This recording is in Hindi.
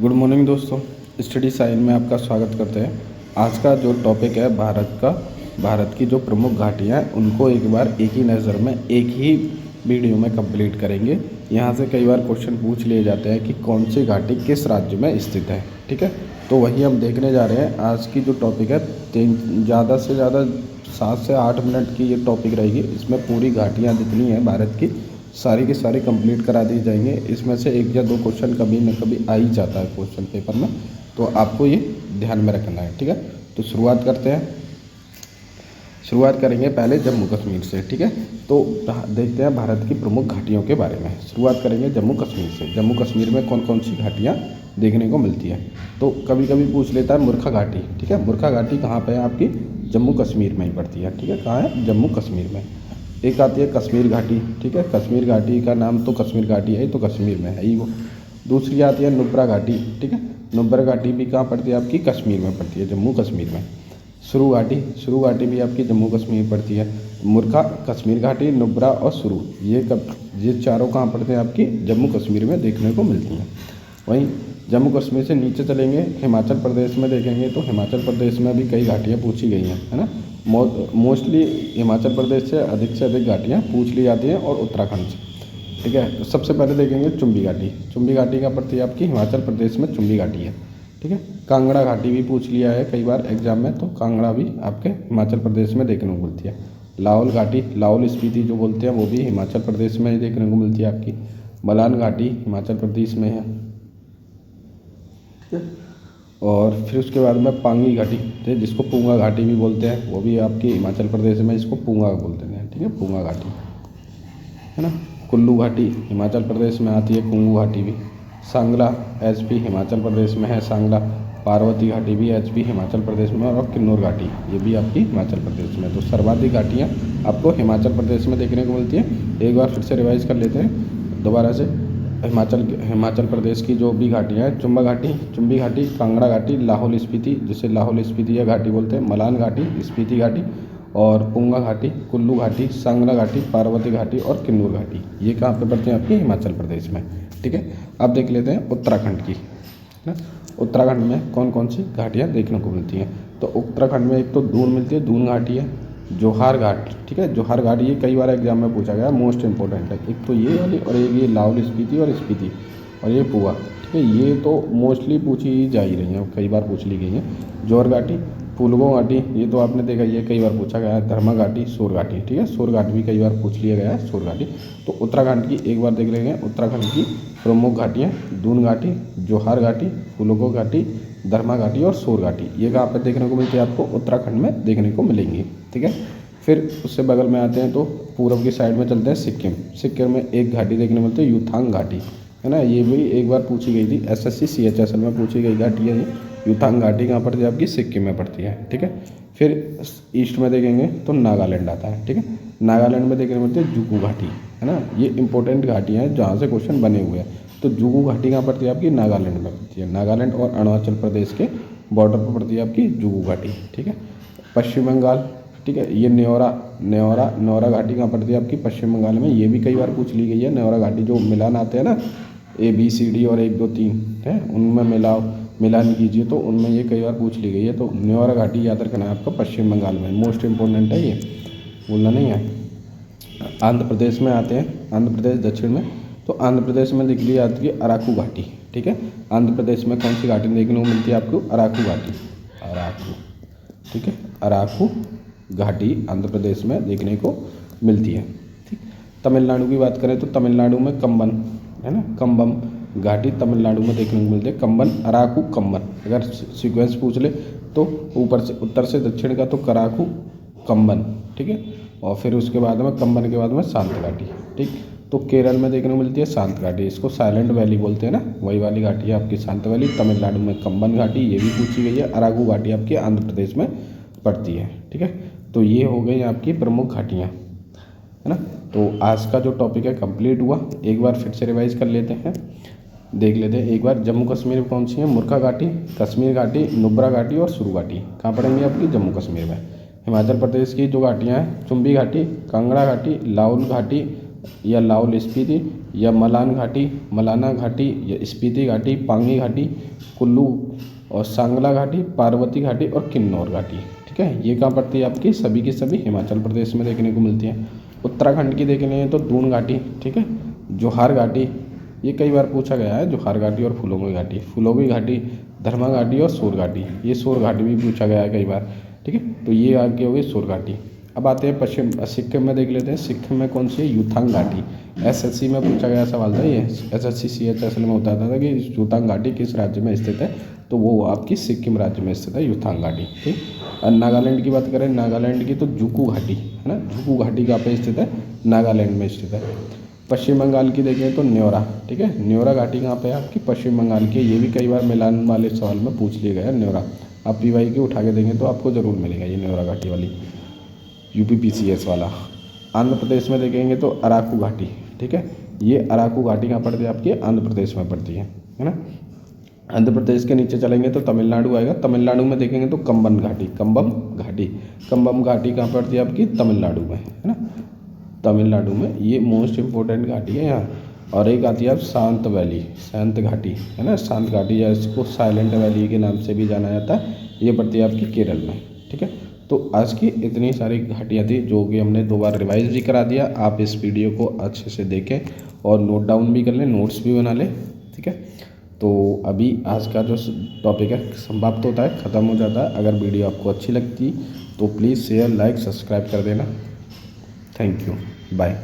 गुड मॉर्निंग दोस्तों, स्टडी साइन में आपका स्वागत करते हैं। आज का जो टॉपिक है भारत की जो प्रमुख घाटियाँ हैं उनको एक बार एक ही नज़र में एक ही वीडियो में कंप्लीट करेंगे। यहाँ से कई बार क्वेश्चन पूछ लिए जाते हैं कि कौन सी घाटी किस राज्य में स्थित है। ठीक है, तो वही हम देखने जा रहे हैं। आज की जो टॉपिक है ज़्यादा से ज़्यादा 7 से 8 मिनट की ये टॉपिक रहेगी। इसमें पूरी घाटियाँ जितनी हैं भारत की सारी की सारी कंप्लीट करा दी जाएंगे। इसमें से एक या दो क्वेश्चन कभी न कभी आ ही जाता है क्वेश्चन पेपर में, तो आपको ये ध्यान में रखना है। ठीक है, तो शुरुआत करते हैं। शुरुआत करेंगे पहले जम्मू कश्मीर से। ठीक है, तो देखते हैं भारत की प्रमुख घाटियों के बारे में। शुरुआत करेंगे जम्मू कश्मीर से। जम्मू कश्मीर में कौन कौन सी घाटियाँ देखने को मिलती है। तो कभी कभी पूछ लेता है मुर्खा घाटी। ठीक है, मुर्खा घाटी कहाँ पर है आपकी? जम्मू कश्मीर में ही पड़ती है। ठीक है, कहाँ है? जम्मू कश्मीर में। एक आती है कश्मीर घाटी। ठीक है, कश्मीर घाटी का नाम तो कश्मीर घाटी है, तो कश्मीर में है ही वो। दूसरी आती है नुब्रा घाटी। ठीक है, नुब्रा घाटी भी कहाँ पड़ती है आपकी? कश्मीर में पड़ती है, जम्मू कश्मीर में। सुरू घाटी भी आपकी जम्मू कश्मीर पड़ती है। मुर्खा, कश्मीर घाटी, नुब्रा और सुरू, ये चारों कहाँ पड़ते हैं आपकी? जम्मू कश्मीर में देखने को मिलती हैं। वहीं जम्मू कश्मीर से नीचे चलेंगे, हिमाचल प्रदेश में देखेंगे तो हिमाचल प्रदेश में भी कई घाटियाँ पूछी गई हैं, है ना। मोस्टली हिमाचल प्रदेश से अधिक घाटियाँ पूछ ली जाती हैं और उत्तराखंड से। ठीक है, तो सबसे पहले देखेंगे चुम्बी घाटी। चुम्बी घाटी का पड़ती है आपकी हिमाचल प्रदेश में, चुम्बी घाटी है। ठीक है, कांगड़ा घाटी भी पूछ लिया है कई बार एग्जाम में, तो कांगड़ा भी आपके हिमाचल प्रदेश में देखने को मिलती है। लाहौल घाटी, लाहौल स्पीति जो बोलते हैं, वो भी हिमाचल प्रदेश में ही देखने को मिलती है आपकी। मलान घाटी हिमाचल प्रदेश में है। और फिर उसके बाद में पांगी घाटी, जिसको पूंगा घाटी भी बोलते हैं, वो भी आपकी हिमाचल प्रदेश में, इसको पूंगा बोलते हैं। ठीक है, पूंगा घाटी है ना। कुल्लू घाटी हिमाचल प्रदेश में आती है, कुल्लू घाटी भी। सांगला एचपी हिमाचल प्रदेश में है, सांगला। पार्वती घाटी भी एचपी हिमाचल प्रदेश में, और किन्नौर घाटी ये भी आपकी हिमाचल प्रदेश में। तो सर्वाधिक घाटियाँ आपको हिमाचल प्रदेश में देखने को मिलती है। एक बार फिर से रिवाइज कर लेते हैं दोबारा से। हिमाचल प्रदेश की जो भी घाटियाँ हैं, चुम्बी घाटी, कांगड़ा घाटी, लाहौल स्पीति, जिसे लाहौल स्पीति या घाटी बोलते हैं, मलान घाटी, स्पीति घाटी, और पूंगा घाटी, कुल्लू घाटी, सांगला घाटी, पार्वती घाटी और किन्नौर घाटी, ये कहाँ पे पड़ते हैं आपके? हिमाचल प्रदेश में। ठीक है, अब देख लेते हैं उत्तराखंड की, है ना। उत्तराखंड में कौन कौन सी घाटियाँ देखने को मिलती हैं। तो उत्तराखंड में एक तो दून मिलती है, दून घाटी है। जोहार घाट, ठीक है, जोहार घाट ये कई बार एग्जाम में पूछा गया, मोस्ट इंपॉर्टेंट है। एक तो ये वाली, और एक ये लाहौल स्पीति और स्पीति, और ये पुआ। ठीक है, ये तो मोस्टली पूछी जा ही रही हैं, कई बार पूछ ली गई हैं। जोहर घाटी, फूलगो घाटी, ये तो आपने देखा, ये कई बार पूछा गया है। धर्मा घाटी, सोर घाटी, ठीक है, सोर घाटी भी कई बार पूछ लिया गया है, सोर घाटी। तो उत्तराखंड की एक बार देख लेंगे। उत्तराखंड की प्रमुख घाटियाँ दून घाटी, जोहार घाटी, फूलगो घाटी, धर्मा घाटी और सोर घाटी, ये कहाँ पर देखने को मिलती है आपको? उत्तराखंड में देखने को मिलेंगी। ठीक है, फिर उससे बगल में आते हैं तो पूर्व की साइड में चलते हैं सिक्किम। सिक्किम में एक घाटी देखने को मिलती है, यूथांग घाटी, है ना। ये भी एक बार पूछी गई थी, एसएससी CHSL में पूछी गई घाटी है ये। यूथांग घाटी कहाँ पड़ती है आपकी? सिक्किम में पड़ती है। ठीक है, फिर ईस्ट में देखेंगे तो नागालैंड आता है। ठीक है, नागालैंड में देखने को मिलती है जुगू घाटी, है ना। ये इंपॉर्टेंट घाटियाँ हैं जहाँ से क्वेश्चन बने हुए हैं। तो जुगू घाटी कहाँ पड़ती है आपकी? नागालैंड में पड़ती है। नागालैंड और अरुणाचल प्रदेश के बॉर्डर पर पड़ती है आपकी जुगू घाटी। ठीक है, पश्चिम बंगाल, ठीक है, ये न्योरा घाटी कहाँ पड़ती है आपकी? पश्चिम बंगाल में। ये भी कई बार पूछ ली गई है। न्योरा घाटी जो मिलान आते हैं ना, ABCD और 1 2 3 है, उनमें मिलान कीजिए, तो उनमें ये कई बार पूछ ली गई है। तो न्योरा घाटी याद रखना है आपका, पश्चिम बंगाल में, मोस्ट इंपॉर्टेंट है, ये भूलना नहीं है। आंध्र प्रदेश में आते हैं, आंध्र प्रदेश दक्षिण में। तो आंध्र प्रदेश में दिख ली जाती है अराकू घाटी। ठीक है, आंध्र प्रदेश में कौन सी घाटी देखने को मिलती है आपको? अराकू घाटी, अराकू। ठीक है, अराकू घाटी आंध्र प्रदेश में देखने को मिलती है। ठीक, तमिलनाडु की बात करें तो तमिलनाडु में कंबन, है ना, कंबम घाटी तमिलनाडु में देखने को मिलती है। कंबन, अराकू, कंबन, अगर सीक्वेंस पूछ ले तो ऊपर से उत्तर से दक्षिण का तो कराकू, कंबन। ठीक है, और फिर उसके बाद में कंबन के बाद में शांत घाटी। ठीक, तो केरल में देखने को मिलती है शांत घाटी, इसको साइलेंट वैली बोलते हैं ना, वही वाली घाटी है आपकी शांत वैली। तमिलनाडु में कंबन घाटी, ये भी पूछी गई है। अराकू घाटी आपकी आंध्र प्रदेश में पड़ती है। ठीक है, तो ये हो गई आपकी प्रमुख घाटियाँ, है ना। तो आज का जो टॉपिक है कंप्लीट हुआ। एक बार फिर से रिवाइज कर लेते हैं, देख लेते हैं एक बार। जम्मू कश्मीर में कौन सी है? मुर्खा घाटी, कश्मीर घाटी, नुब्रा घाटी और सुरू घाटी कहाँ पड़ेंगी आपकी? जम्मू कश्मीर में। हिमाचल प्रदेश की जो घाटियाँ हैं, चुम्बी घाटी, कांगड़ा घाटी, लाहौल घाटी, या लाहौल स्पीति, या मलान घाटी, मलाना घाटी, या स्पीति घाटी, पांगी घाटी, कुल्लू और सांगला घाटी, पार्वती घाटी और किन्नौर घाटी। ठीक है, ये कहाँ पड़ती है आपकी? सभी की सभी हिमाचल प्रदेश में देखने को मिलती हैं। उत्तराखंड की देख लें तो दून घाटी, ठीक है, जोहार घाटी, ये कई बार पूछा गया है, जोहार घाटी और फुलोंगी घाटी, फुलोंगी घाटी, धर्मा घाटी और सोर घाटी, ये सोर घाटी भी पूछा गया है कई बार। ठीक है, तो ये आगे हो गई सोर घाटी। अब आते हैं पश्चिम सिक्किम में, देख लेते हैं सिक्किम में कौन सी है? युथांग घाटी। एसएससी में पूछा गया सवाल था ये, एसएससी CHSL में होता था कि युथांग घाटी किस राज्य में स्थित है, तो वो आपकी सिक्किम राज्य में स्थित है युथांग घाटी। ठीक, और नागालैंड की बात करें, नागालैंड की तो जुकू घाटी है ना, जुकू घाटी कहाँ पे स्थित है? नागालैंड में स्थित है। पश्चिम बंगाल की देखें तो न्योरा, ठीक है, न्योरा घाटी कहाँ पे है आपकी? पश्चिम बंगाल की। ये भी कई बार मिलान वाले सवाल में पूछ लिया गया है न्योरा, आप PY की उठा के देंगे तो आपको ज़रूर मिलेगा ये न्योरा घाटी वाली, UPPCS वाला। आंध्र प्रदेश में देखेंगे तो अराकू घाटी, ठीक है, ये अराकू घाटी कहाँ पड़ती है आपकी? आंध्र प्रदेश में पड़ती है ना। आंध्र प्रदेश के नीचे चलेंगे तो तमिलनाडु आएगा, तमिलनाडु में देखेंगे तो कंबम घाटी, कंबम घाटी, कंबम घाटी कहाँ पड़ती है आपकी? तमिलनाडु में, है ना, तमिलनाडु में, ये मोस्ट इम्पोर्टेंट घाटी है यहाँ। और एक आती है शांत वैली, शांत घाटी, है ना, शांत घाटी, या इसको साइलेंट वैली के नाम से भी जाना जाता है, ये पड़ती है आपकी केरल में। ठीक है, तो आज की इतनी सारी घाटियाँ थी जो कि हमने 2 बार रिवाइज भी करा दिया। आप इस वीडियो को अच्छे से देखें और नोट डाउन भी कर लें, नोट्स भी बना लें। ठीक है, तो अभी आज का जो टॉपिक है समाप्त होता है, ख़त्म हो जाता है। अगर वीडियो आपको अच्छी लगती तो प्लीज़ शेयर, लाइक, सब्सक्राइब कर देना। Thank you, bye.